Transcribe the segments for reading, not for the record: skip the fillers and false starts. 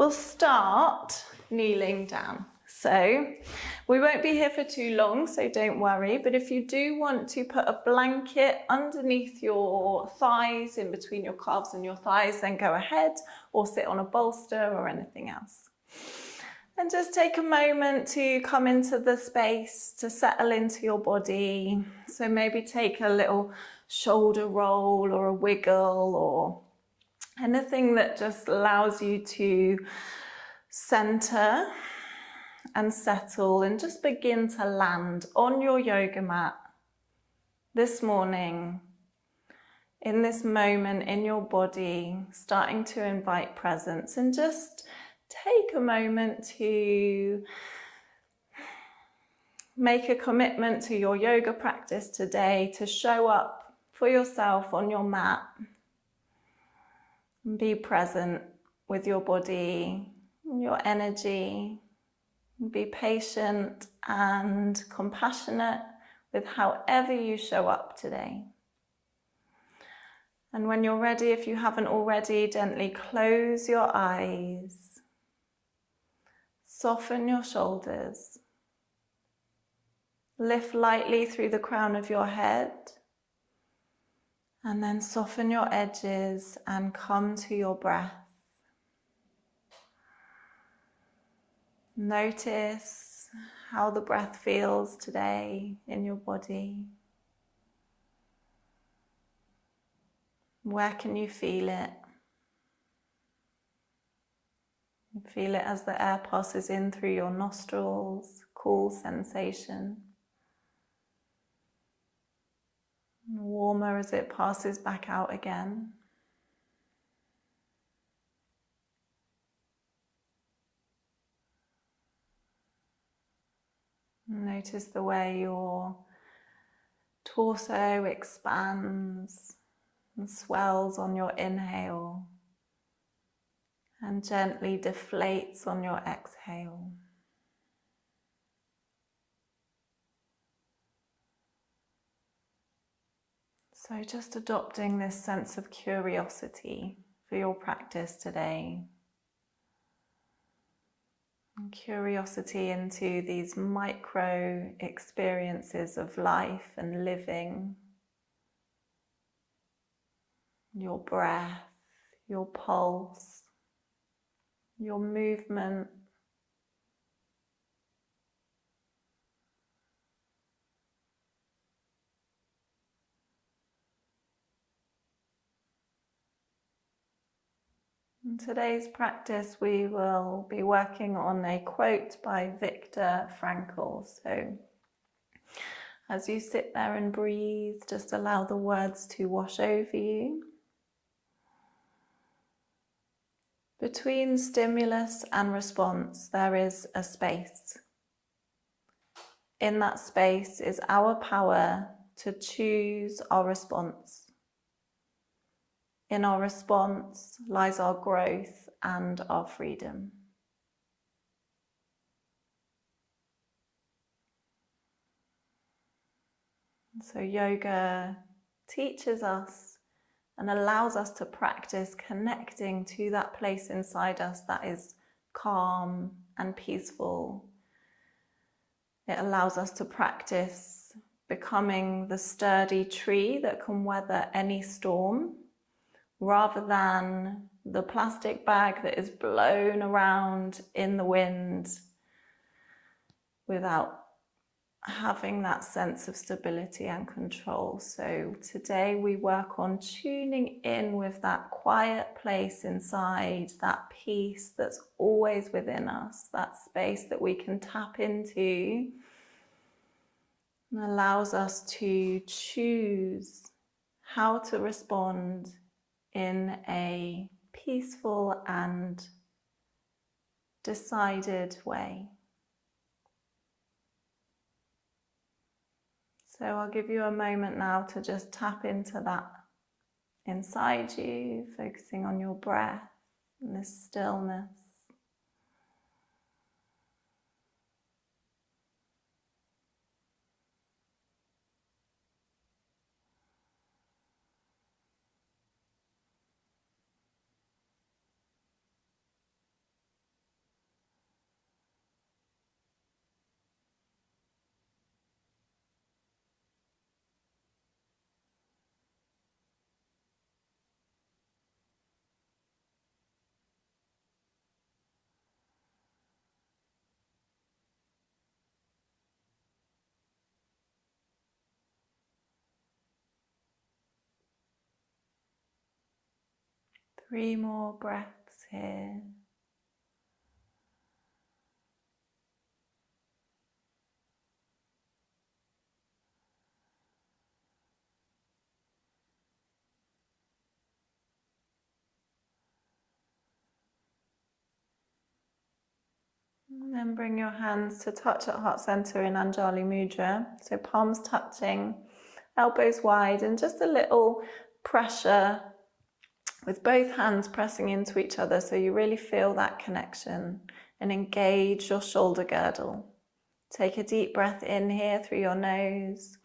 We'll start kneeling down. So we won't be here for too long, so don't worry. But if you do want to put a blanket underneath your thighs, in between your calves and your thighs, then go ahead, or sit on a bolster or anything else. And just take a moment to come into the space, to settle into your body. So maybe take a little shoulder roll or a wiggle or anything that just allows you to center and settle and just begin to land on your yoga mat this morning, in this moment in your body, starting to invite presence, and just take a moment to make a commitment to your yoga practice today, to show up for yourself on your mat and be present with your body, your energy. Be patient and compassionate with however you show up today. And when you're ready, if you haven't already, gently close your eyes. Soften your shoulders. Lift lightly through the crown of your head. And then soften your edges and come to your breath. Notice how the breath feels today in your body. Where can you feel it? Feel it as the air passes in through your nostrils, cool sensation. Warmer as it passes back out again. Notice the way your torso expands and swells on your inhale and gently deflates on your exhale. So just adopting this sense of curiosity for your practice today. And curiosity into these micro experiences of life and living. Your breath, your pulse, your movement. In today's practice, we will be working on a quote by Viktor Frankl. So as you sit there and breathe, just allow the words to wash over you. Between stimulus and response, there is a space. In that space is our power to choose our response. In our response lies our growth and our freedom. So yoga teaches us and allows us to practice connecting to that place inside us that is calm and peaceful. It allows us to practice becoming the sturdy tree that can weather any storm, rather than the plastic bag that is blown around in the wind without having that sense of stability and control. So today we work on tuning in with that quiet place inside, that peace that's always within us, that space that we can tap into, and allows us to choose how to respond in a peaceful and decided way. So I'll give you a moment now to just tap into that inside you, focusing on your breath and this stillness. 3 more breaths here. And then bring your hands to touch at heart center in Anjali Mudra. So palms touching, elbows wide, and just a little pressure with both hands pressing into each other so you really feel that connection and engage your shoulder girdle. Take a deep breath in here through your nose.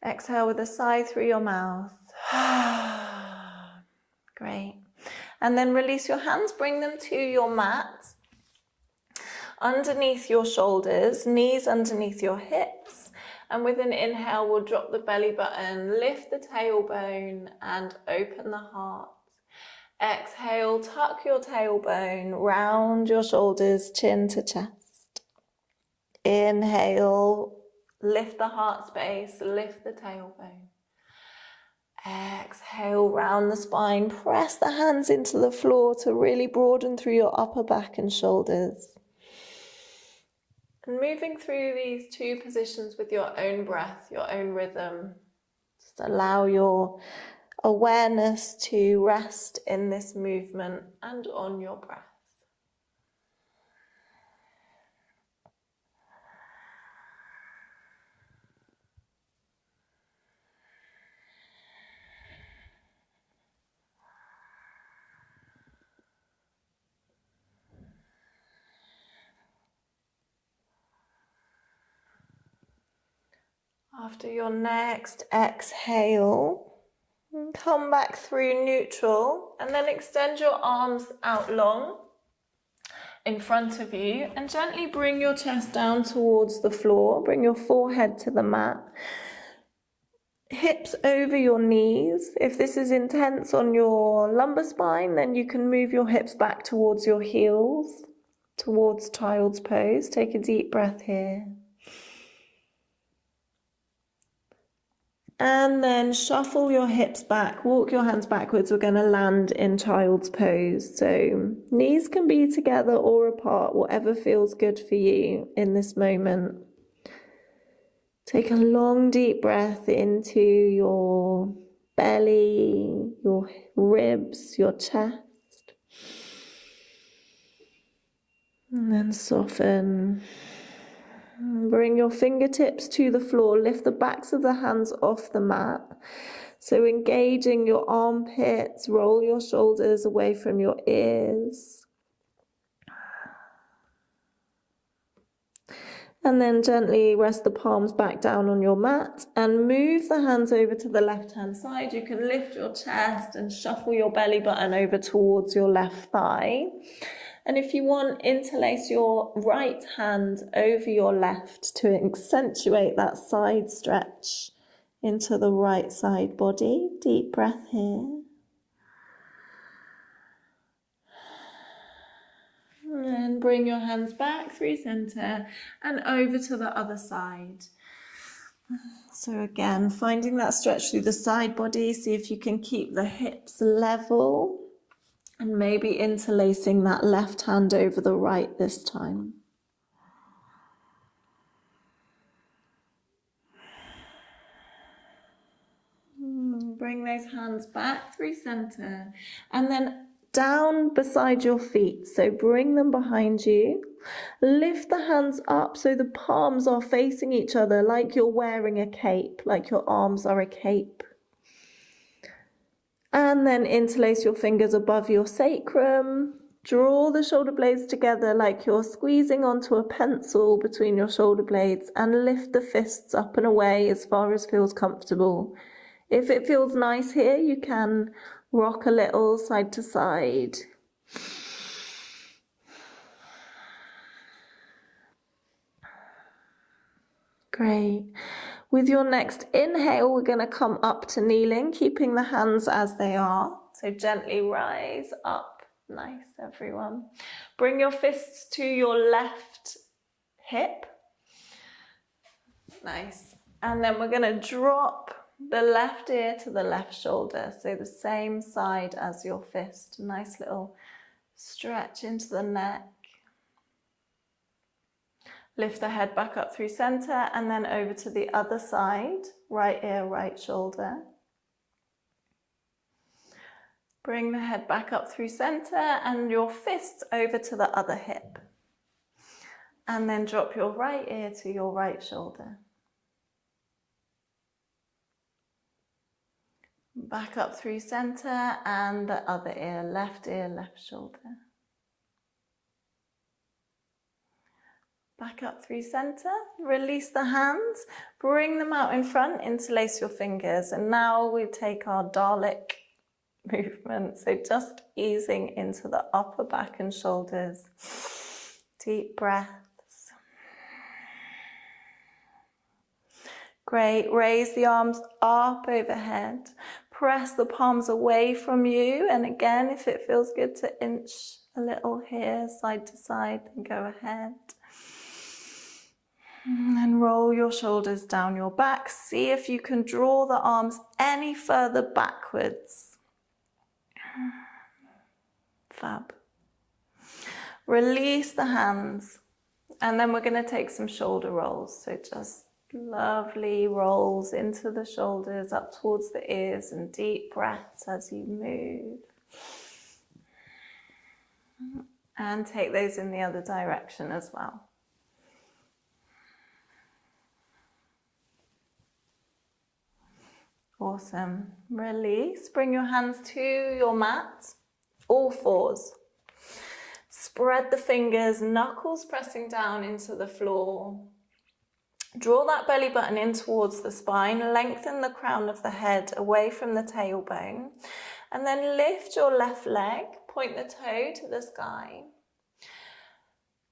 Exhale with a sigh through your mouth. Great. And then release your hands, bring them to your mat. Underneath your shoulders, knees underneath your hips. And with an inhale, we'll drop the belly button, lift the tailbone and open the heart. Exhale, tuck your tailbone, round your shoulders, chin to chest. Inhale, lift the heart space, lift the tailbone. Exhale, round the spine, press the hands into the floor to really broaden through your upper back and shoulders. And moving through these 2 positions with your own breath, your own rhythm. Just allow your awareness to rest in this movement and on your breath. After your next exhale, come back through neutral and then extend your arms out long in front of you and gently bring your chest down towards the floor. Bring your forehead to the mat. Hips over your knees. If this is intense on your lumbar spine, then you can move your hips back towards your heels, towards child's pose. Take a deep breath here. And then shuffle your hips back, walk your hands backwards. We're going to land in child's pose. So knees can be together or apart, whatever feels good for you in this moment. Take a long deep breath into your belly, your ribs, your chest. And then soften. Bring your fingertips to the floor. Lift the backs of the hands off the mat. So engaging your armpits, roll your shoulders away from your ears. And then gently rest the palms back down on your mat and move the hands over to the left-hand side. You can lift your chest and shuffle your belly button over towards your left thigh. And if you want, interlace your right hand over your left to accentuate that side stretch into the right side body. Deep breath here. And bring your hands back through center and over to the other side. So again, finding that stretch through the side body. See if you can keep the hips level. And maybe interlacing that left hand over the right this time. Bring those hands back through center and then down beside your feet. So bring them behind you. Lift the hands up so the palms are facing each other like you're wearing a cape, like your arms are a cape. And then interlace your fingers above your sacrum. Draw the shoulder blades together like you're squeezing onto a pencil between your shoulder blades and lift the fists up and away as far as feels comfortable. If it feels nice here, you can rock a little side to side. Great. With your next inhale, we're going to come up to kneeling, keeping the hands as they are. So gently rise up. Nice, everyone. Bring your fists to your left hip. Nice. And then we're going to drop the left ear to the left shoulder, so the same side as your fist. Nice little stretch into the neck. Lift the head back up through center and then over to the other side, right ear, right shoulder. Bring the head back up through center and your fists over to the other hip. And then drop your right ear to your right shoulder. Back up through center and the other ear, left shoulder. Back up through center, release the hands, bring them out in front, interlace your fingers. And now we take our Dalek movement. So just easing into the upper back and shoulders. Deep breaths. Great, raise the arms up overhead. Press the palms away from you. And again, if it feels good to inch a little here, side to side, then go ahead. And roll your shoulders down your back. See if you can draw the arms any further backwards. Fab. Release the hands. And then we're going to take some shoulder rolls. So just lovely rolls into the shoulders, up towards the ears, and deep breaths as you move. And take those in the other direction as well. Awesome. Release. Bring your hands to your mat. All fours. Spread the fingers, knuckles pressing down into the floor. Draw that belly button in towards the spine. Lengthen the crown of the head away from the tailbone. And then lift your left leg. Point the toe to the sky.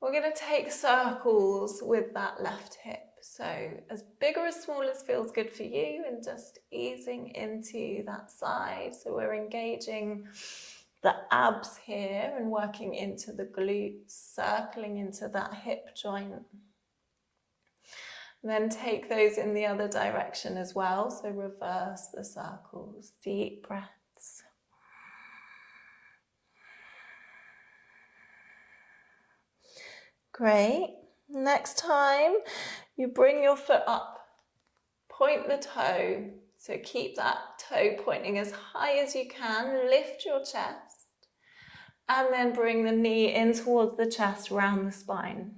We're going to take circles with that left hip. So as big or as small as feels good for you, and just easing into that side. So we're engaging the abs here and working into the glutes, circling into that hip joint. And then take those in the other direction as well. So reverse the circles, deep breaths. Great. Next time, you bring your foot up, point the toe, so keep that toe pointing as high as you can, lift your chest, and then bring the knee in towards the chest, round the spine.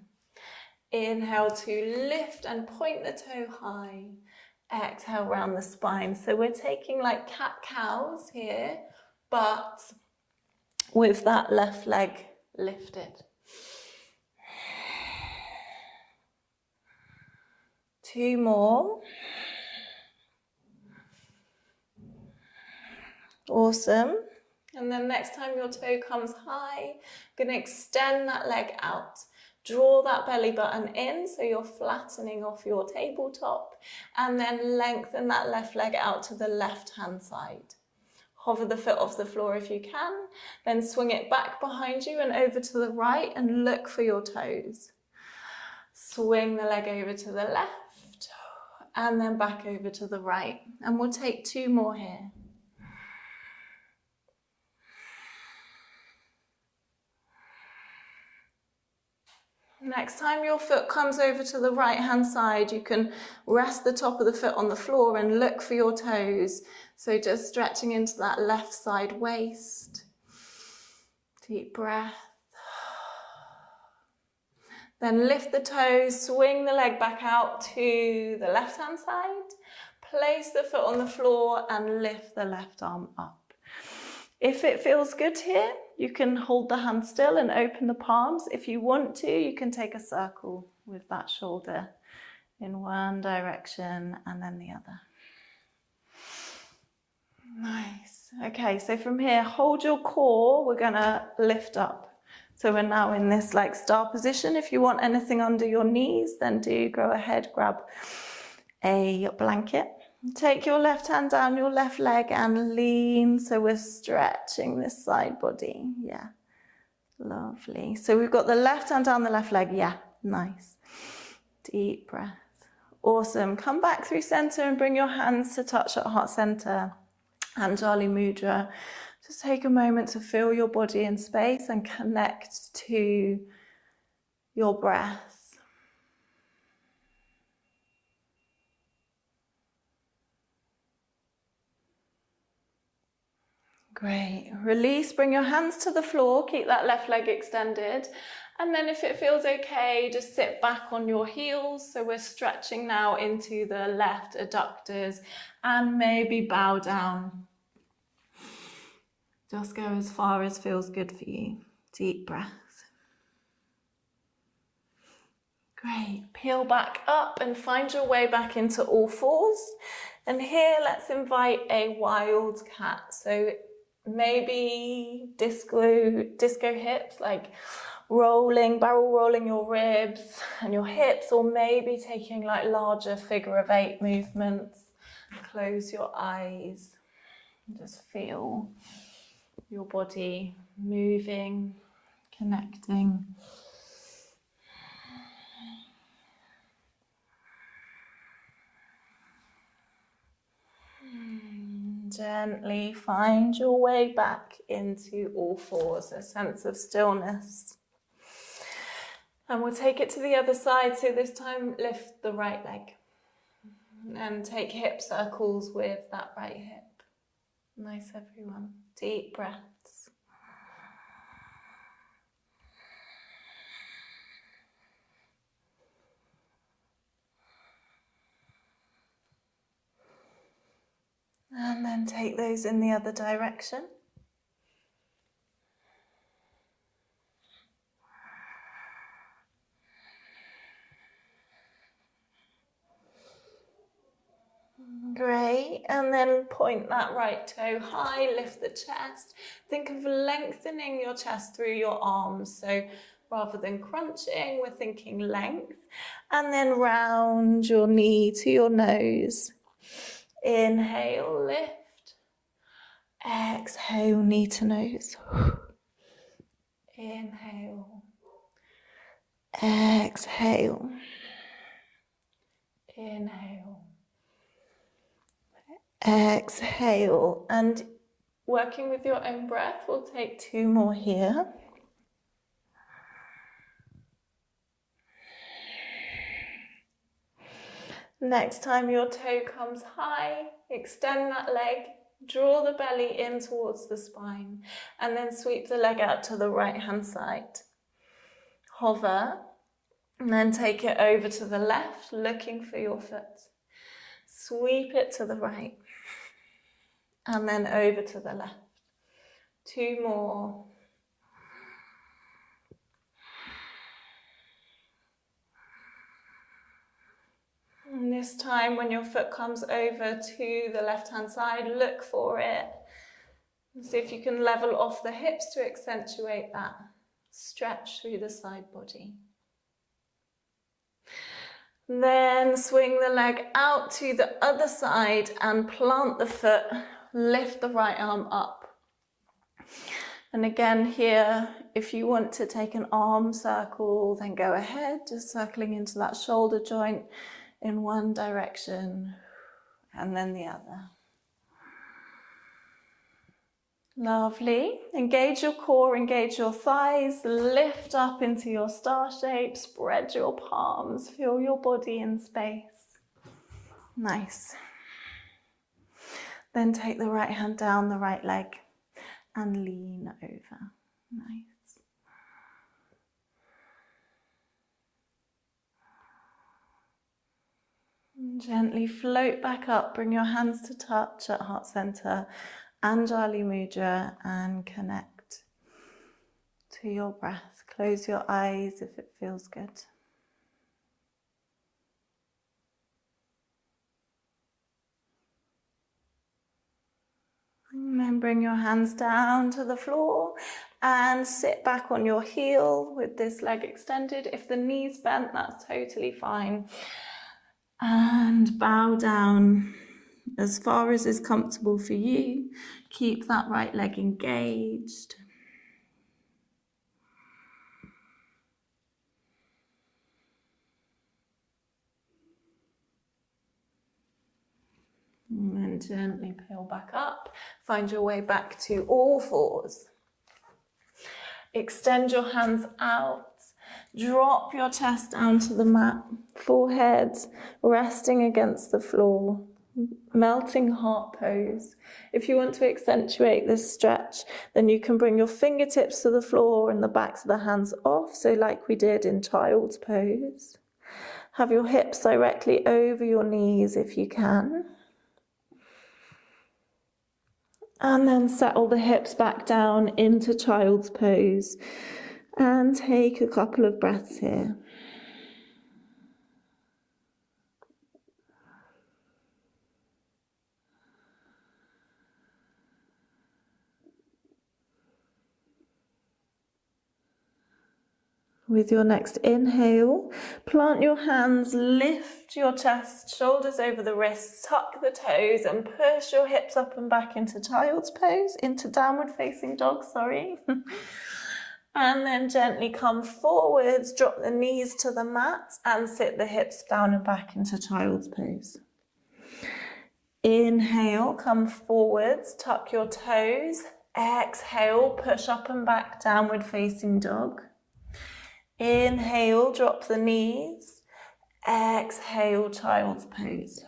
Inhale to lift and point the toe high, exhale round the spine. So we're taking like cat-cows here, but with that left leg lifted. Two more. Awesome. And then next time your toe comes high, going to extend that leg out. Draw that belly button in so you're flattening off your tabletop, and then lengthen that left leg out to the left hand side. Hover the foot off the floor if you can, then swing it back behind you and over to the right and look for your toes. Swing the leg over to the left and then back over to the right. And we'll take two more here. Next time your foot comes over to the right hand side, you can rest the top of the foot on the floor and look for your toes. So just stretching into that left side waist. Deep breath. Then lift the toes, swing the leg back out to the left hand side. Place the foot on the floor and lift the left arm up. If it feels good here, you can hold the hand still and open the palms. If you want to, you can take a circle with that shoulder in one direction and then the other. Nice. Okay, so from here, hold your core. We're gonna lift up. So we're now in this like star position. If you want anything under your knees, then do go ahead, grab a blanket. Take your left hand down your left leg and lean. So we're stretching this side body. Yeah, lovely. So we've got the left hand down the left leg. Yeah, nice. Deep breath. Awesome. Come back through center and bring your hands to touch at heart center. Anjali Mudra. Just take a moment to feel your body in space and connect to your breath. Great. Release, bring your hands to the floor, keep that left leg extended. And then if it feels okay, just sit back on your heels. So we're stretching now into the left adductors and maybe bow down. Just go as far as feels good for you. Deep breath. Great. Peel back up and find your way back into all fours. And here, let's invite a wild cat. So maybe disco hips, like barrel rolling your ribs and your hips, or maybe taking like larger figure of 8 movements. Close your eyes. Just feel your body moving, connecting. Gently find your way back into all fours, a sense of stillness. And we'll take it to the other side. So this time lift the right leg and take hip circles with that right hip. Nice, everyone. Deep breaths. And then take those in the other direction. Great, and then point that right toe high, lift the chest. Think of lengthening your chest through your arms. So rather than crunching, we're thinking length. And then round your knee to your nose. Inhale, lift. Exhale, knee to nose. Inhale. Exhale. Inhale. Exhale. And working with your own breath, we'll take 2 more here. Next time your toe comes high, extend that leg, draw the belly in towards the spine, and then sweep the leg out to the right hand side. Hover, and then take it over to the left, looking for your foot. Sweep it to the right, and then over to the left. 2 more. And this time when your foot comes over to the left-hand side, look for it. And see if you can level off the hips to accentuate that stretch through the side body. Then swing the leg out to the other side and plant the foot. Lift the right arm up. And again here, if you want to take an arm circle, then go ahead, just circling into that shoulder joint in one direction and then the other. Lovely. Engage your core, engage your thighs, lift up into your star shape, spread your palms, feel your body in space. Nice. Then take the right hand down the right leg and lean over. Nice. Gently float back up, bring your hands to touch at heart center, Anjali Mudra, and connect to your breath. Close your eyes if it feels good. And then bring your hands down to the floor and sit back on your heel with this leg extended. If the knee's bent, that's totally fine. And bow down as far as is comfortable for you. Keep that right leg engaged. then gently peel back up. Find your way back to all fours. Extend your hands out. Drop your chest down to the mat. Forehead resting against the floor. Melting heart pose. If you want to accentuate this stretch, then you can bring your fingertips to the floor and the backs of the hands off, so like we did in child's pose. Have your hips directly over your knees if you can. And then settle the hips back down into child's pose and take a couple of breaths here. With your next inhale, plant your hands, lift your chest, shoulders over the wrists, tuck the toes and push your hips up and back into child's pose, into downward facing dog, And then gently come forwards, drop the knees to the mat and sit the hips down and back into child's pose. Inhale, come forwards, tuck your toes. Exhale, push up and back, downward facing dog. Inhale, drop the knees. Exhale, child's pose.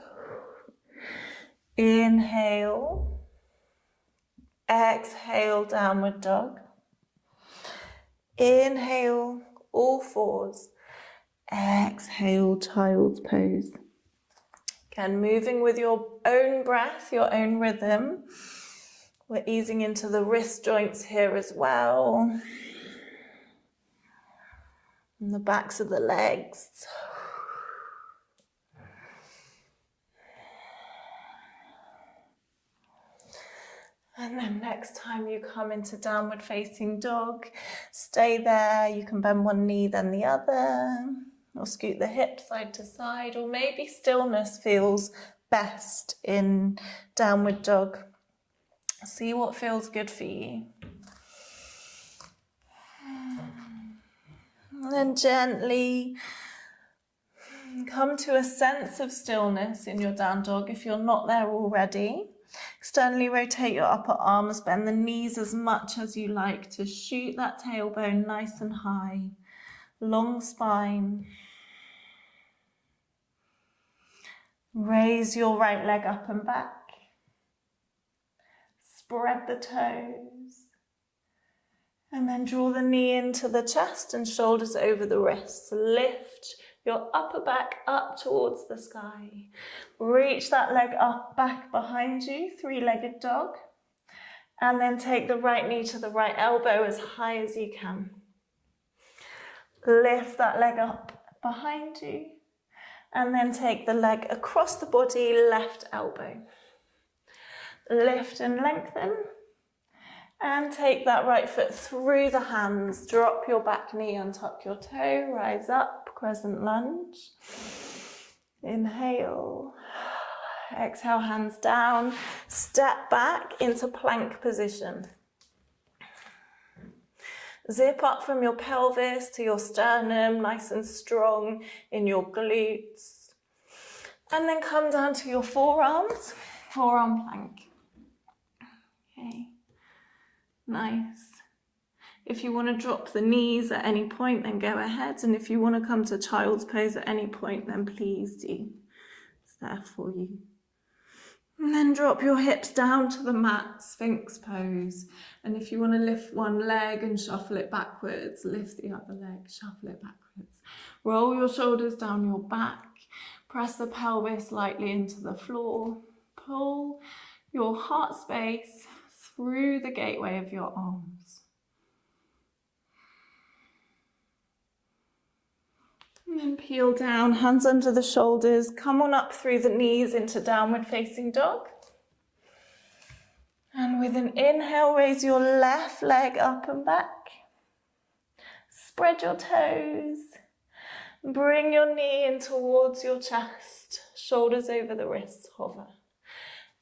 Inhale. Exhale, downward dog. Inhale, all fours. Exhale, child's pose. Again, moving with your own breath, your own rhythm. We're easing into the wrist joints here as well. And the backs of the legs. And then next time you come into downward facing dog, stay there. You can bend one knee, then the other, or scoot the hips side to side, or maybe stillness feels best in downward dog. See what feels good for you. And then gently come to a sense of stillness in your down dog if you're not there already. Externally rotate your upper arms, bend the knees as much as you like to shoot that tailbone nice and high. Long spine. Raise your right leg up and back. Spread the toes. And then draw the knee into the chest and shoulders over the wrists. Lift your upper back up towards the sky. Reach that leg up, back behind you, three-legged dog. And then take the right knee to the right elbow as high as you can. Lift that leg up behind you. And then take the leg across the body, left elbow. Lift and lengthen. And take that right foot through the hands. Drop your back knee, untuck your toe, rise up, crescent lunge. Inhale. Exhale, hands down. Step back into plank position. Zip up from your pelvis to your sternum, nice and strong in your glutes. And then come down to your forearms, forearm plank. Okay. Nice. If you want to drop the knees at any point, then go ahead. And if you want to come to child's pose at any point, then please do. It's there for you. And then drop your hips down to the mat, Sphinx pose. And if you want to lift one leg and shuffle it backwards, lift the other leg, shuffle it backwards. Roll your shoulders down your back. Press the pelvis lightly into the floor. Pull your heart space through the gateway of your arms. And then peel down, hands under the shoulders. Come on up through the knees into downward facing dog. And with an inhale, raise your left leg up and back. Spread your toes. Bring your knee in towards your chest. Shoulders over the wrists, hover.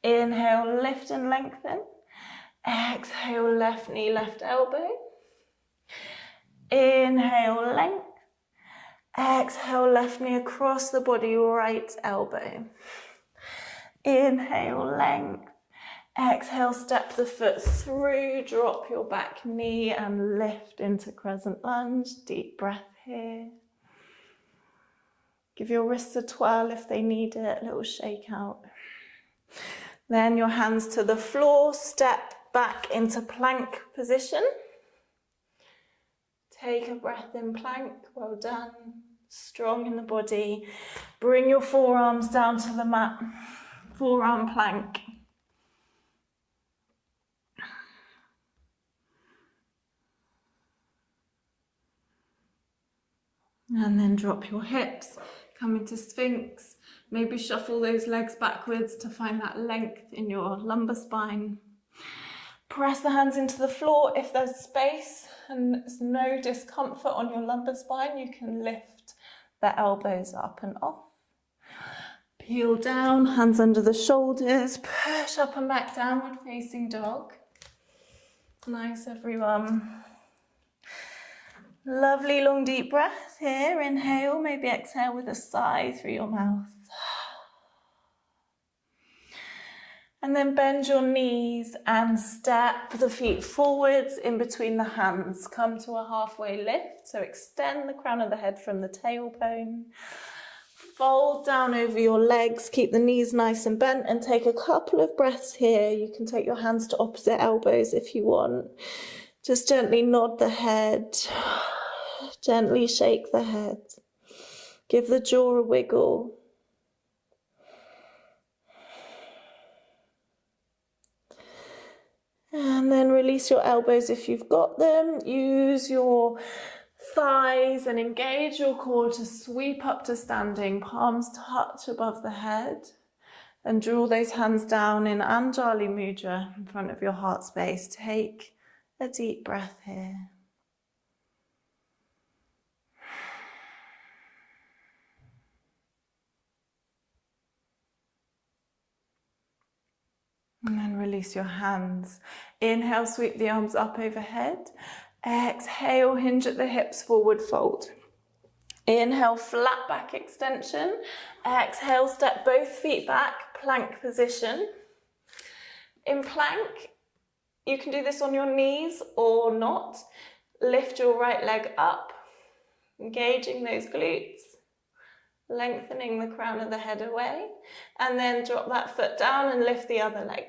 Inhale, lift and lengthen. Exhale, left knee, left elbow. Inhale, length. Exhale, left knee across the body, right elbow. Inhale, length. Exhale, step the foot through, drop your back knee and lift into crescent lunge. Deep breath here. Give your wrists a twirl if they need it, a little shake out. Then your hands to the floor, step back into plank position. Take a breath in plank, well done. Strong in the body. Bring your forearms down to the mat, forearm plank. And then drop your hips, come into Sphinx. Maybe shuffle those legs backwards to find that length in your lumbar spine. Press the hands into the floor. If there's space and there's no discomfort on your lumbar spine, you can lift the elbows up and off. Peel down, hands under the shoulders, push up and back, downward facing dog. Nice, everyone. Lovely long deep breath here. Inhale, maybe exhale with a sigh through your mouth. And then bend your knees and step the feet forwards in between the hands. Come to a halfway lift, so extend the crown of the head from the tailbone. Fold down over your legs, keep the knees nice and bent and take a couple of breaths here. You can take your hands to opposite elbows if you want. Just gently nod the head, gently shake the head. Give the jaw a wiggle. And then release your elbows if you've got them. Use your thighs and engage your core to sweep up to standing. Palms touch above the head. And draw those hands down in Anjali Mudra in front of your heart space. Take a deep breath here. And then release your hands. Inhale, sweep the arms up overhead. Exhale, hinge at the hips, forward fold. Inhale, flat back extension. Exhale, step both feet back, plank position. In plank, you can do this on your knees or not. Lift your right leg up, engaging those glutes. Lengthening the crown of the head away, and then drop that foot down and lift the other leg.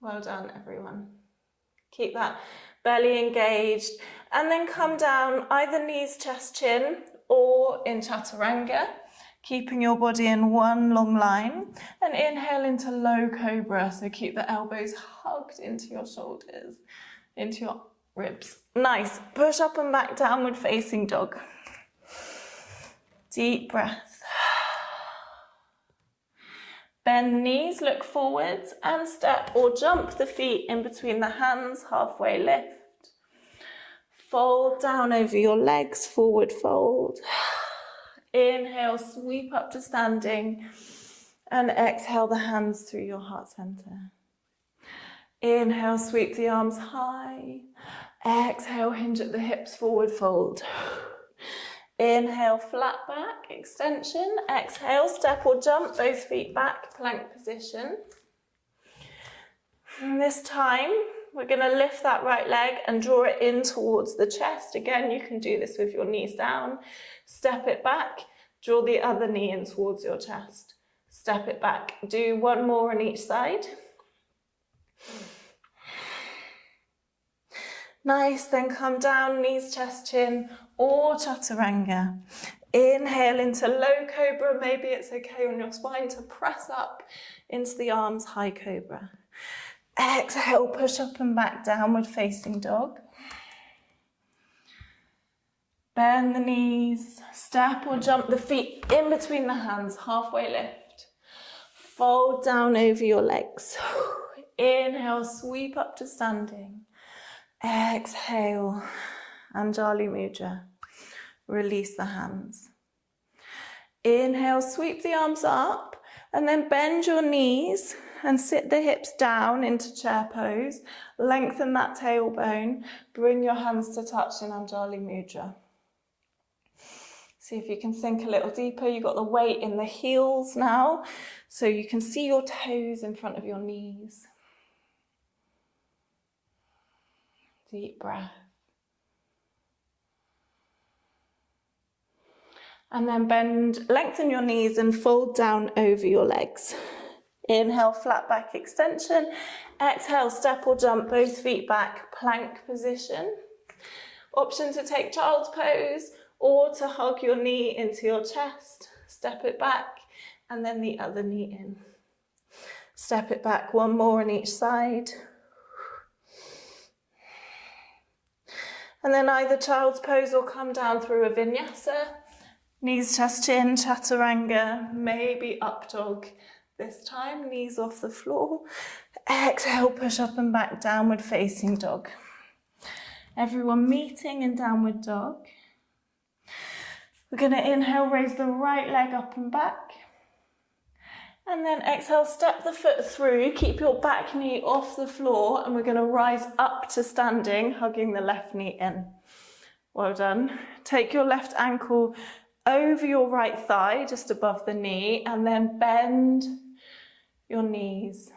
Well done, everyone. Keep that belly engaged, and then come down either knees, chest, chin, or in chaturanga, keeping your body in one long line, and inhale into low cobra, so keep the elbows hugged into your shoulders, into your ribs. Nice. Push up and back, downward facing dog. Deep breath. Bend the knees, look forwards and step or jump the feet in between the hands, halfway lift. Fold down over your legs, forward fold. Inhale, sweep up to standing and exhale the hands through your heart center. Inhale, sweep the arms high. Exhale, hinge at the hips, forward fold. Inhale, flat back, extension. Exhale, step or jump, both feet back, plank position. And this time, we're going to lift that right leg and draw it in towards the chest. Again, you can do this with your knees down. Step it back, draw the other knee in towards your chest. Step it back. Do one more on each side. Nice, then come down, knees, chest, chin, or chaturanga. Inhale into low cobra. Maybe it's okay on your spine to press up into the arms, high cobra. Exhale, push up and back, downward facing dog. Bend the knees, step or jump the feet in between the hands, halfway lift. Fold down over your legs. Inhale, sweep up to standing. Exhale, Anjali Mudra. Release the hands. Inhale, sweep the arms up and then bend your knees and sit the hips down into chair pose. Lengthen that tailbone. Bring your hands to touch in Anjali Mudra. See if you can sink a little deeper. You've got the weight in the heels now, so you can see your toes in front of your knees. Deep breath. And then lengthen your knees and fold down over your legs. Inhale, flat back extension. Exhale, step or jump both feet back, plank position. Option to take child's pose or to hug your knee into your chest. Step it back and then the other knee in. Step it back, one more on each side. And then either child's pose or come down through a vinyasa. Knees, chest, chin, chaturanga, maybe up dog. This time, knees off the floor. Exhale, push up and back, downward facing dog. Everyone meeting in downward dog. We're going to inhale, raise the right leg up and back. And then exhale, step the foot through, keep your back knee off the floor, and we're going to rise up to standing, hugging the left knee in. Well done. Take your left ankle over your right thigh, just above the knee, and then bend your knees.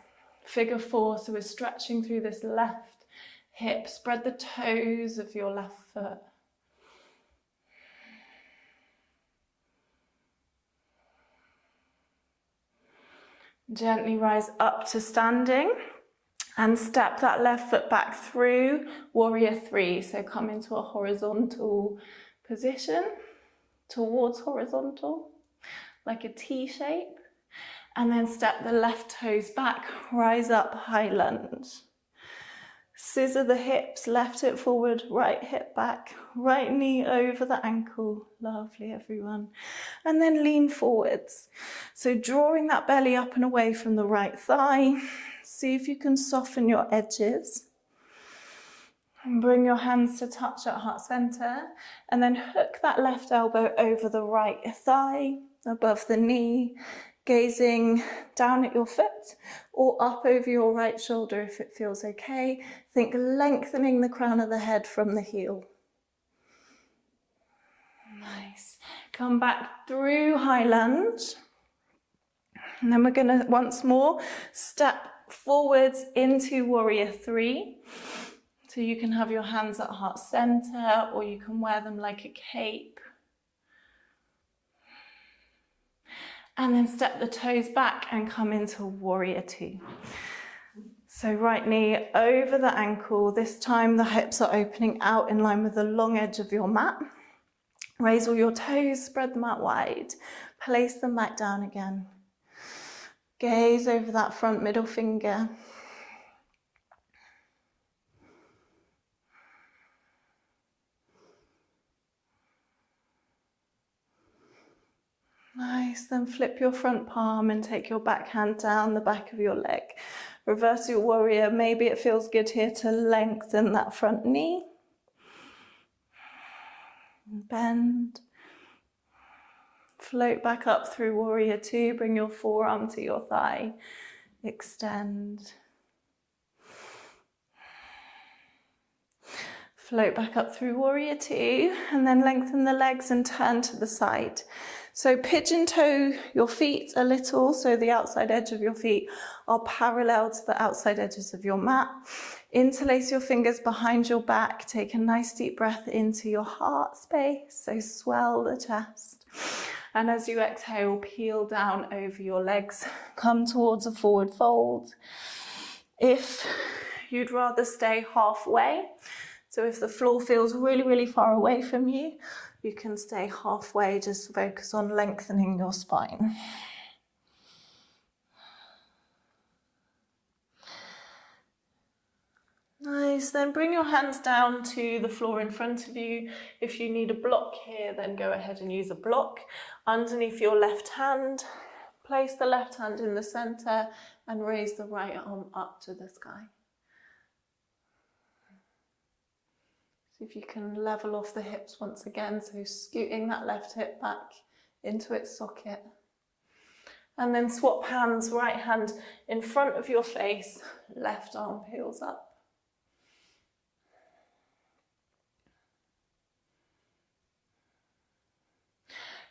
Figure 4, so we're stretching through this left hip. Spread the toes of your left foot. Gently rise up to standing and step that left foot back through warrior 3. So come into a horizontal position, towards horizontal, like a T shape. And then step the left toes back, rise up, high lunge. Scissor the hips, left hip forward, right hip back, right knee over the ankle. Lovely, everyone. And then lean forwards. So drawing that belly up and away from the right thigh. See if you can soften your edges. And bring your hands to touch at heart center. And then hook that left elbow over the right thigh, above the knee. Gazing down at your foot or up over your right shoulder if it feels okay. Think lengthening the crown of the head from the heel. Nice. Come back through high lunge. And then we're going to once more step forwards into warrior 3. So you can have your hands at heart center or you can wear them like a cape. And then step the toes back and come into warrior 2. So right knee over the ankle. This time the hips are opening out in line with the long edge of your mat. Raise all your toes, spread them out wide. Place them back down again. Gaze over that front middle finger. Nice, then flip your front palm and take your back hand down the back of your leg. Reverse your warrior. Maybe it feels good here to lengthen that front knee. Bend. Float back up through warrior 2. Bring your forearm to your thigh. Extend. Float back up through warrior 2 and then lengthen the legs and turn to the side. So pigeon toe your feet a little, so the outside edge of your feet are parallel to the outside edges of your mat. Interlace your fingers behind your back. Take a nice deep breath into your heart space, so swell the chest. And as you exhale, peel down over your legs. Come towards a forward fold. If you'd rather stay halfway, so if the floor feels really, really far away from you, you can stay halfway, just focus on lengthening your spine. Nice, then bring your hands down to the floor in front of you. If you need a block here, then go ahead and use a block. Underneath your left hand, place the left hand in the center and raise the right arm up to the sky. See if you can level off the hips once again, so scooting that left hip back into its socket. And then swap hands, right hand in front of your face, left arm peels up.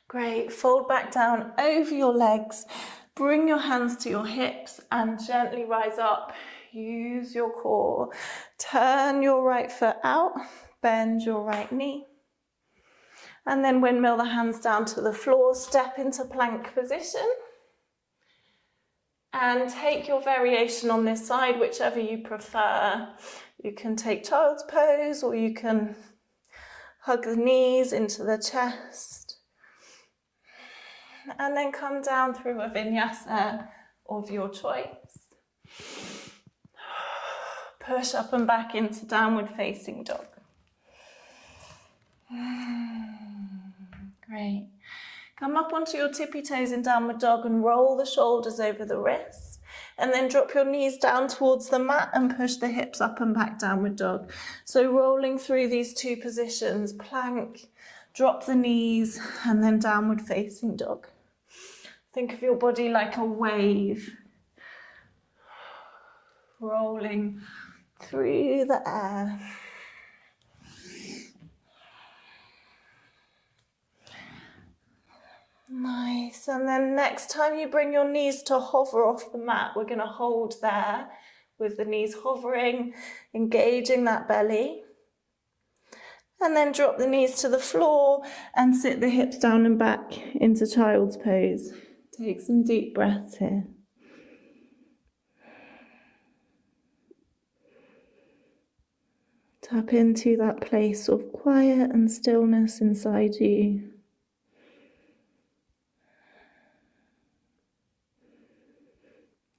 Great, fold back down over your legs, bring your hands to your hips and gently rise up. Use your core, turn your right foot out, bend your right knee. And then windmill the hands down to the floor, step into plank position. And take your variation on this side, whichever you prefer. You can take child's pose or you can hug the knees into the chest. And then come down through a vinyasa of your choice. Push up and back into downward facing dog. Great. Come up onto your tippy toes in downward dog and roll the shoulders over the wrists. And then drop your knees down towards the mat and push the hips up and back, downward dog. So rolling through these two positions, plank, drop the knees, and then downward facing dog. Think of your body like a wave, rolling through the air. Nice, and then next time you bring your knees to hover off the mat, we're going to hold there with the knees hovering, engaging that belly. And then drop the knees to the floor and sit the hips down and back into child's pose. Take some deep breaths here. Tap into that place of quiet and stillness inside you.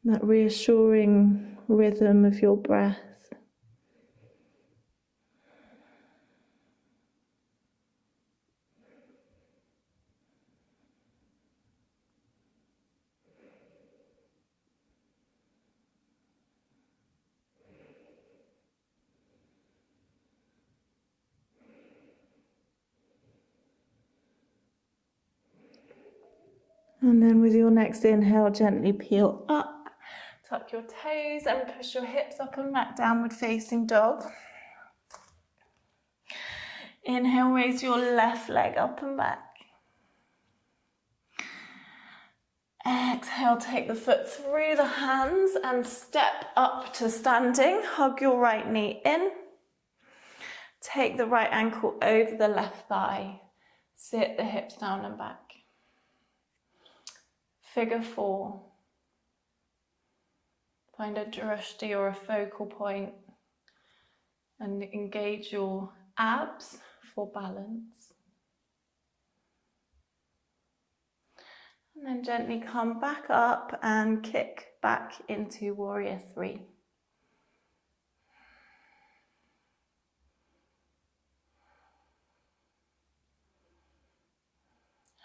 That reassuring rhythm of your breath. And then with your next inhale, gently peel up. Tuck your toes and push your hips up and back, downward facing dog. Inhale, raise your left leg up and back. Exhale, take the foot through the hands and step up to standing. Hug your right knee in. Take the right ankle over the left thigh. Sit the hips down and back. Figure 4. Find a drishti or a focal point and engage your abs for balance. And then gently come back up and kick back into warrior 3.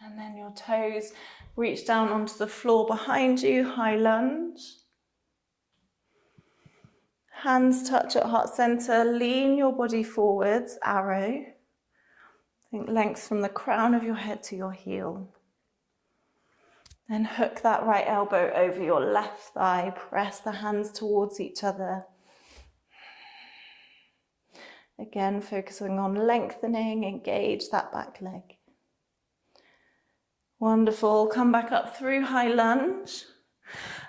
And then your toes reach down onto the floor behind you, high lunge. Hands touch at heart center, lean your body forwards, arrow. Think length from the crown of your head to your heel. Then hook that right elbow over your left thigh, press the hands towards each other. Again, focusing on lengthening, engage that back leg. Wonderful, come back up through high lunge.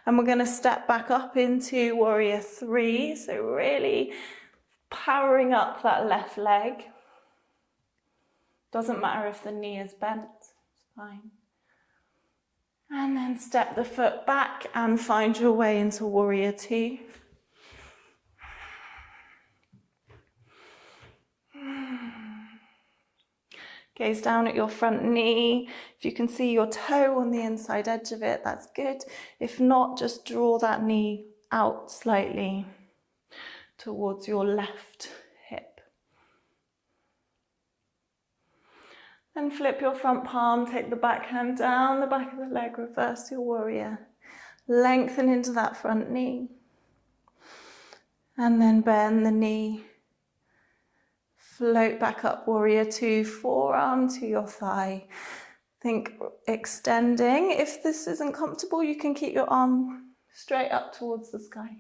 And we're going to step back up into warrior 3. So really powering up that left leg. Doesn't matter if the knee is bent, it's fine. And then step the foot back and find your way into warrior 2. Gaze down at your front knee. If you can see your toe on the inside edge of it, that's good. If not, just draw that knee out slightly towards your left hip. Then flip your front palm, take the back hand down the back of the leg, reverse your warrior. Lengthen into that front knee. And then bend the knee. Float back up, warrior 2, forearm to your thigh. Think extending. If this isn't comfortable, you can keep your arm straight up towards the sky.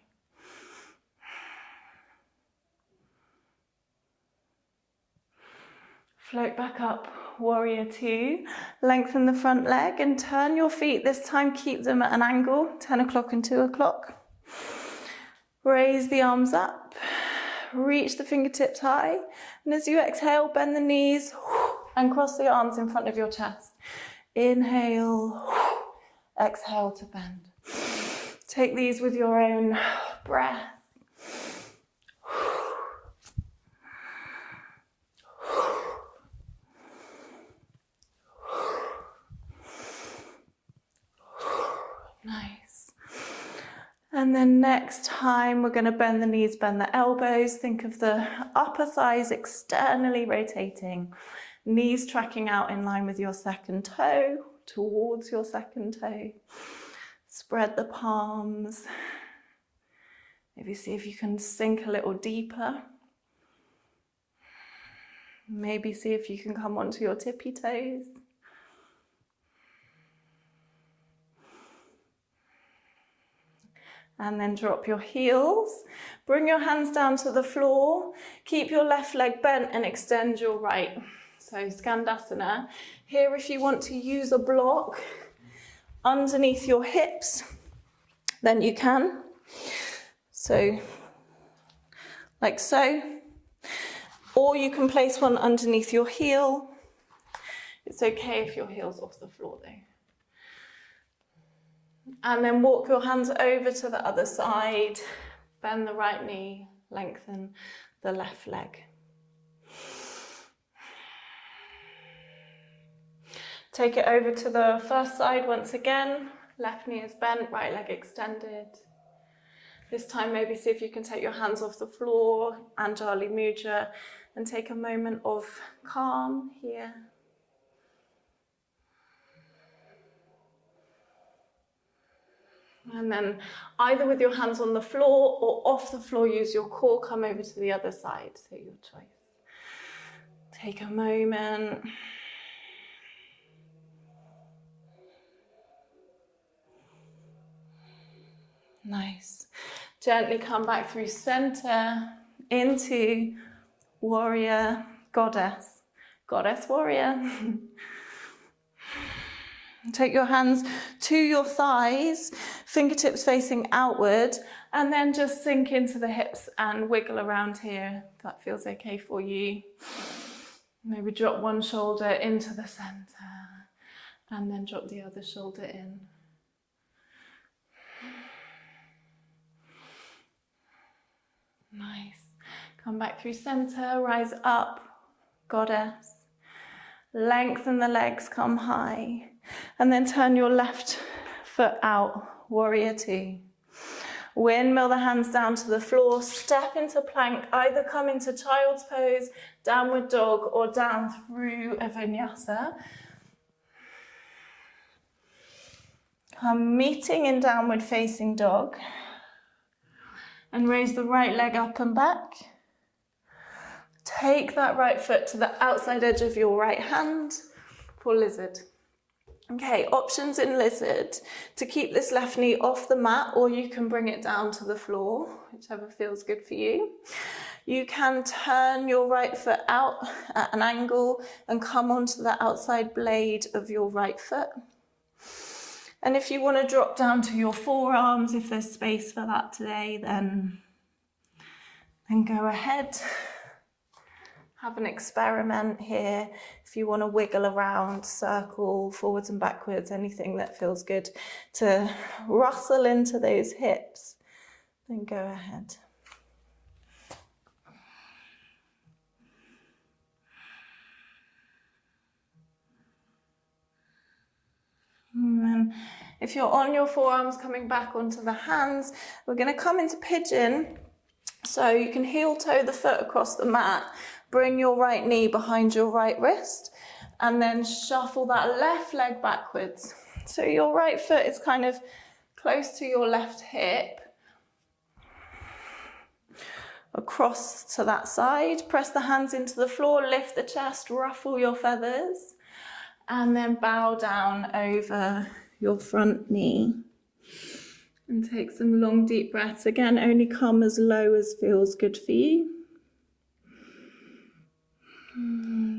Float back up, warrior two. Lengthen the front leg and turn your feet. This time keep them at an angle, 10 o'clock and 2 o'clock. Raise the arms up, reach the fingertips high, and as you exhale, bend the knees and cross the arms in front of your chest. Inhale, exhale to bend. Take these with your own breath. Nice. And then next time we're going to bend the knees, bend the elbows. Think of the upper thighs externally rotating. Knees tracking out in line with your second toe, towards your second toe. Spread the palms. Maybe see if you can sink a little deeper. Maybe see if you can come onto your tippy toes. And then drop your heels. Bring your hands down to the floor. Keep your left leg bent and extend your right. So Skandasana. Here, if you want to use a block underneath your hips, then you can. So, like so. Or you can place one underneath your heel. It's okay if your heel's off the floor though. And then walk your hands over to the other side. Bend the right knee, lengthen the left leg. Take it over to the first side once again. Left knee is bent, right leg extended. This time maybe see if you can take your hands off the floor, Anjali Mudra, and take a moment of calm here. And then either with your hands on the floor or off the floor, use your core, come over to the other side, so your choice. Take a moment. Nice. Gently come back through center into warrior, goddess, goddess, warrior. Take your hands to your thighs, fingertips facing outward, and then just sink into the hips and wiggle around here. If that feels okay for you. Maybe drop one shoulder into the center, and then drop the other shoulder in. Nice. Come back through center, rise up, goddess. Lengthen the legs, come high. And then turn your left foot out, warrior two. Windmill the hands down to the floor, step into plank, either come into child's pose, downward dog, or down through a vinyasa. Come meeting in downward facing dog. And raise the right leg up and back. Take that right foot to the outside edge of your right hand for lizard. Okay, options in lizard. To keep this left knee off the mat, or you can bring it down to the floor, whichever feels good for you. You can turn your right foot out at an angle and come onto the outside blade of your right foot. And if you want to drop down to your forearms, if there's space for that today, then go ahead. Have an experiment here. If you want to wiggle around, circle, forwards and backwards, anything that feels good to rustle into those hips, then go ahead. And then if you're on your forearms, coming back onto the hands, we're going to come into pigeon. So you can heel toe the foot across the mat, bring your right knee behind your right wrist, and then shuffle that left leg backwards. So your right foot is kind of close to your left hip. Across to that side, press the hands into the floor, lift the chest, ruffle your feathers. And then bow down over your front knee. And take some long, deep breaths. Again, only come as low as feels good for you.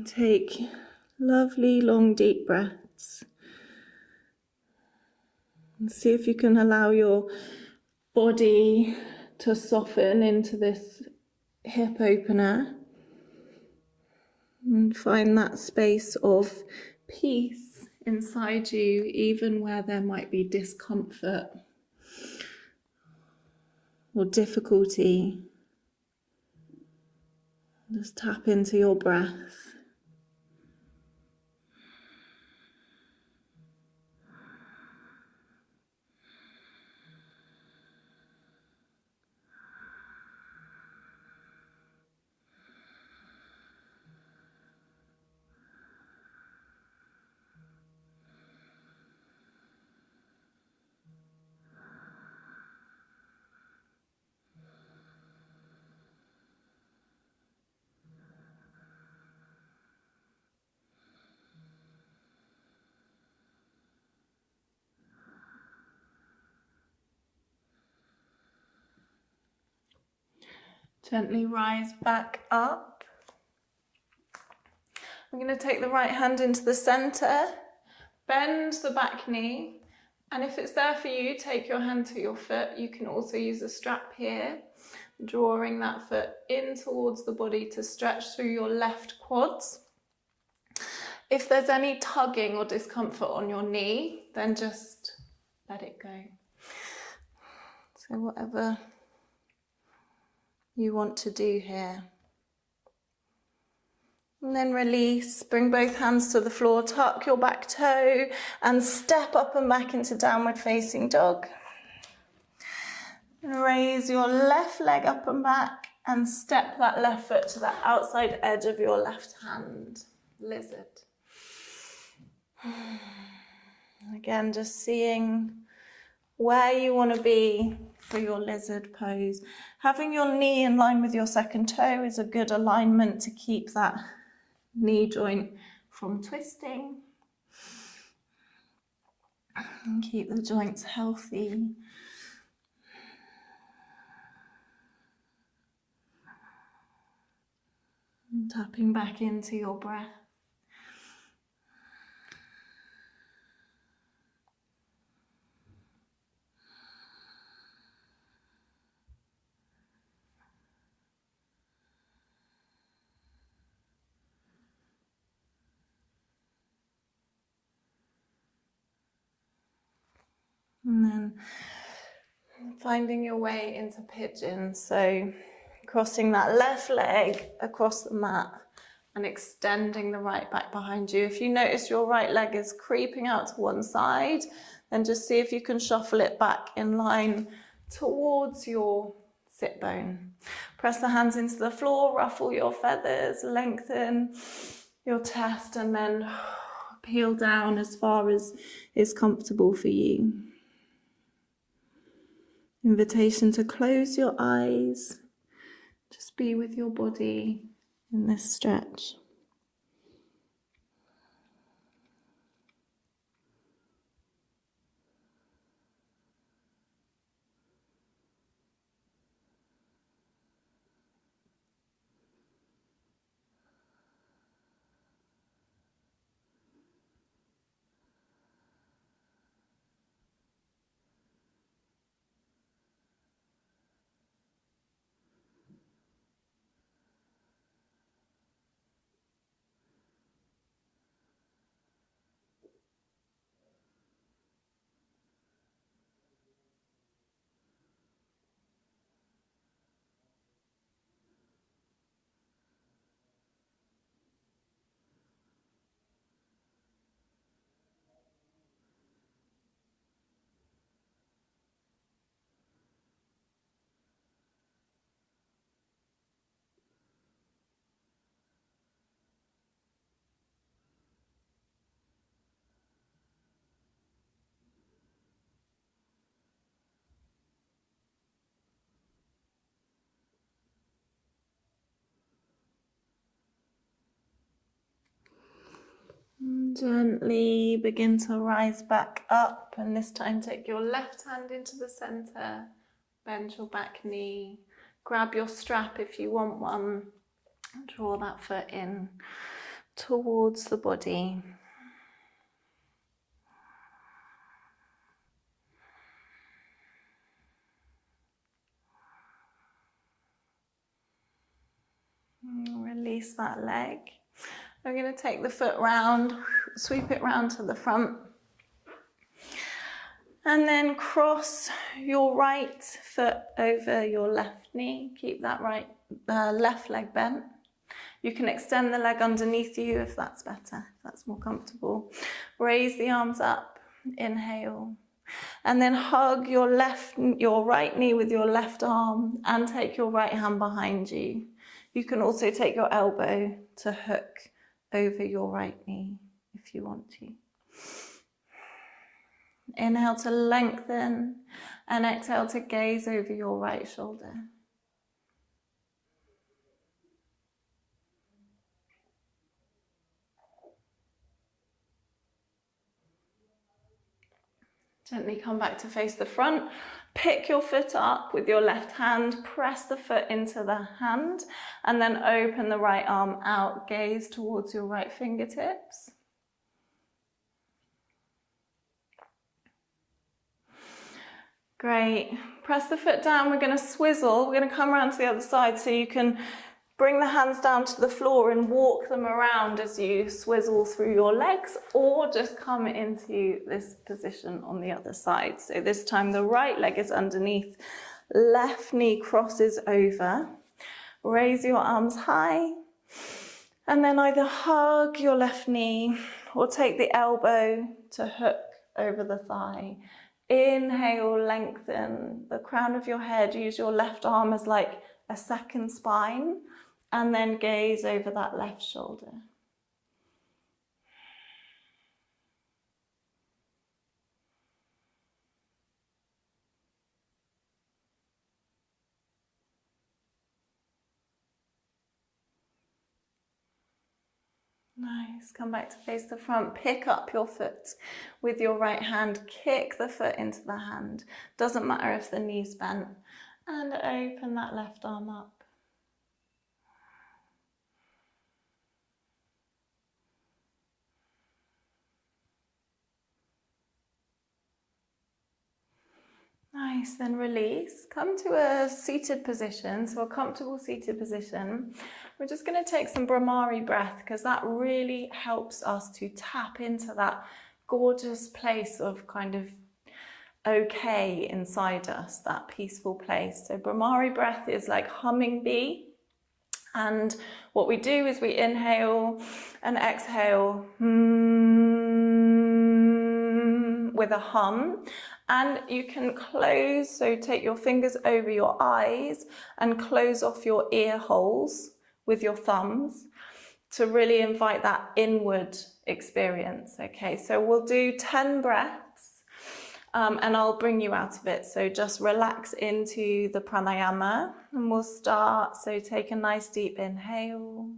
Take Lovely, long, deep breaths. And see if you can allow your body to soften into this hip opener. And find that space of peace inside you, even where there might be discomfort or difficulty. Just tap into your breath. Gently rise back up. I'm going to take the right hand into the center, bend the back knee, and if it's there for you, take your hand to your foot. You can also use a strap here, drawing that foot in towards the body to stretch through your left quads. If there's any tugging or discomfort on your knee, then just let it go. So whatever you want to do here. And then release, bring both hands to the floor, tuck your back toe and step up and back into downward facing dog. And raise your left leg up and back and step that left foot to the outside edge of your left hand, lizard. Again, just seeing where you want to be for your lizard pose. Having your knee in line with your second toe is a good alignment to keep that knee joint from twisting and keep the joints healthy. And tapping back into your breath. And then finding your way into pigeon. So crossing that left leg across the mat and extending the right back behind you. If you notice your right leg is creeping out to one side, then just see if you can shuffle it back in line towards your sit bone. Press the hands into the floor, ruffle your feathers, lengthen your chest, and then peel down as far as is comfortable for you. Invitation to close your eyes. Just be with your body in this stretch. Gently begin to rise back up, and this time take your left hand into the center, bend your back knee, grab your strap if you want one, draw that foot in towards the body. Release that leg. We're going to take the foot round, sweep it round to the front. And then cross your right foot over your left knee. Keep that left leg bent. You can extend the leg underneath you if that's better, if that's more comfortable. Raise the arms up, inhale. And then hug your right knee with your left arm and take your right hand behind you. You can also take your elbow to hook over your right knee if you want to. Inhale to lengthen and exhale to gaze over your right shoulder. Gently come back to face the front. Pick your foot up with your left hand, press the foot into the hand, and then open the right arm out, gaze towards your right fingertips. Great. Press the foot down. We're going to swizzle. We're going to come around to the other side so you can bring the hands down to the floor and walk them around as you swizzle through your legs, or just come into this position on the other side. So this time the right leg is underneath, left knee crosses over. Raise your arms high and then either hug your left knee or take the elbow to hook over the thigh. Inhale, lengthen the crown of your head. Use your left arm as like a second spine, and then gaze over that left shoulder. Nice. Come back to face the front. Pick up your foot with your right hand. Kick the foot into the hand. Doesn't matter if the knee's bent. And open that left arm up. Nice, then release. Come to a seated position, so a comfortable seated position. We're just going to take some Brahmari breath because that really helps us to tap into that gorgeous place of kind of okay inside us, that peaceful place. So Brahmari breath is like humming bee. And what we do is we inhale and exhale with a hum. And you can close, so take your fingers over your eyes and close off your ear holes with your thumbs to really invite that inward experience. Okay, so we'll do 10 breaths and I'll bring you out of it. So just relax into the pranayama and we'll start. So take a nice deep inhale.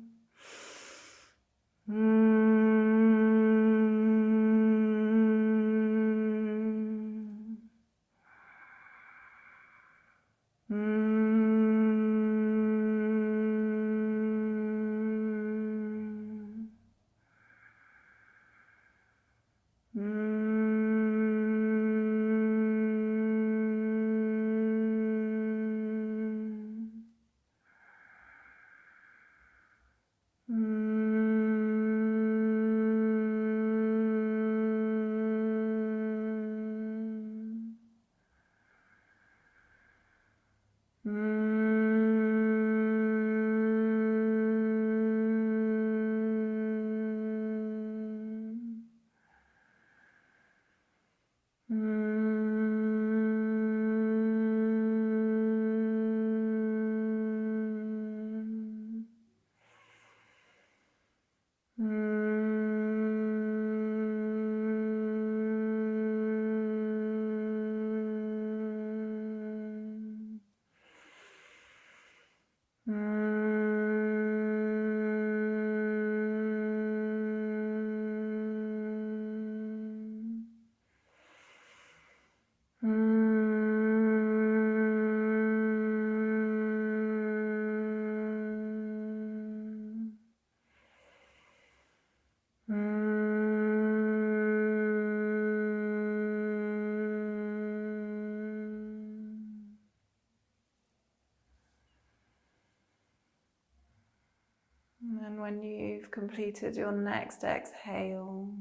completed your next exhale,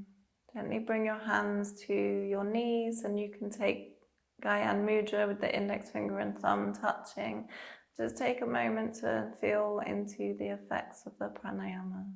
gently bring your hands to your knees, and you can take Gyan Mudra with the index finger and thumb touching. Just take a moment to feel into the effects of the pranayama.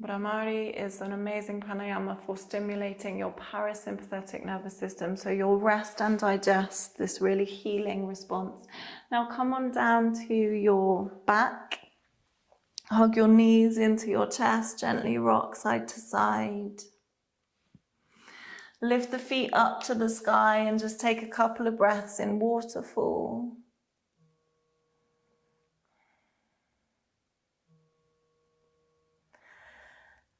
Brahmari is an amazing pranayama for stimulating your parasympathetic nervous system, so you'll rest and digest this really healing response. Now come on down to your back, hug your knees into your chest, gently rock side to side. Lift the feet up to the sky and just take a couple of breaths in waterfall.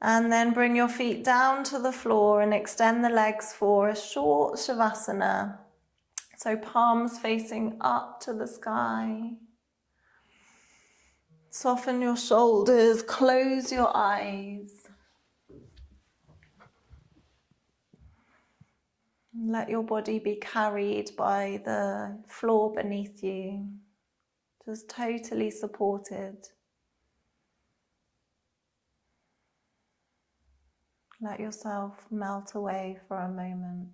And then bring your feet down to the floor and extend the legs for a short shavasana. So palms facing up to the sky. Soften your shoulders, close your eyes. Let your body be carried by the floor beneath you, just totally supported. Let yourself melt away for a moment.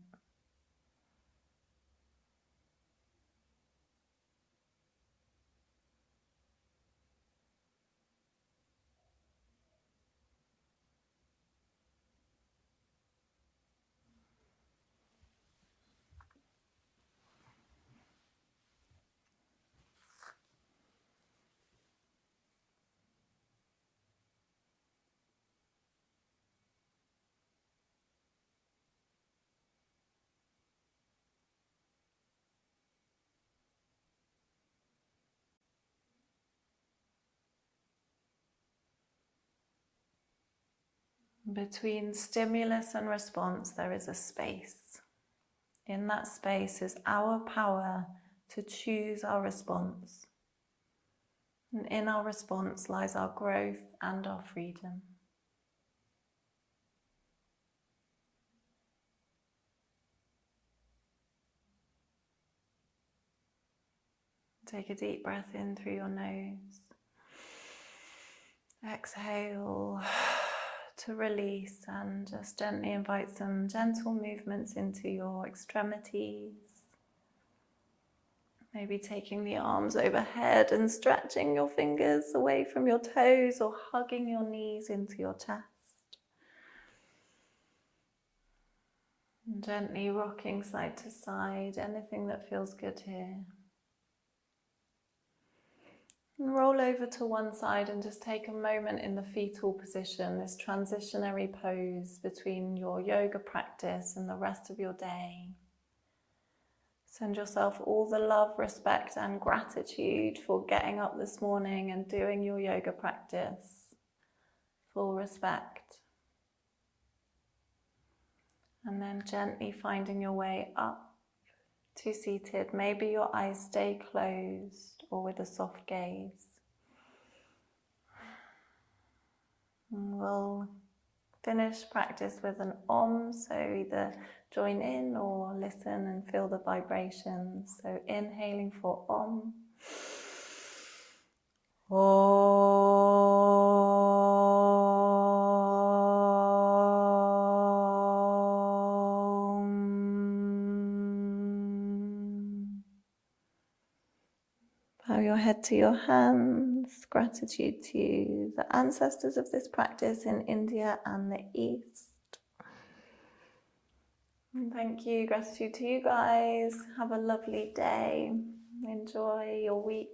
Between stimulus and response, there is a space. In that space is our power to choose our response. And in our response lies our growth and our freedom. Take a deep breath in through your nose. Exhale to release, and just gently invite some gentle movements into your extremities. Maybe taking the arms overhead and stretching your fingers away from your toes, or hugging your knees into your chest. And gently rocking side to side, anything that feels good here. And roll over to one side and just take a moment in the fetal position, this transitionary pose between your yoga practice and the rest of your day. Send yourself all the love, respect and gratitude for getting up this morning and doing your yoga practice. Full respect. And then gently finding your way up to seated. Maybe your eyes stay closed or with a soft gaze. And we'll finish practice with an Om, so either join in or listen and feel the vibrations. So inhaling for Om. Bow your head to your hands. Gratitude to the ancestors of this practice in India and the East. And thank you. Gratitude to you guys. Have a lovely day. Enjoy your week.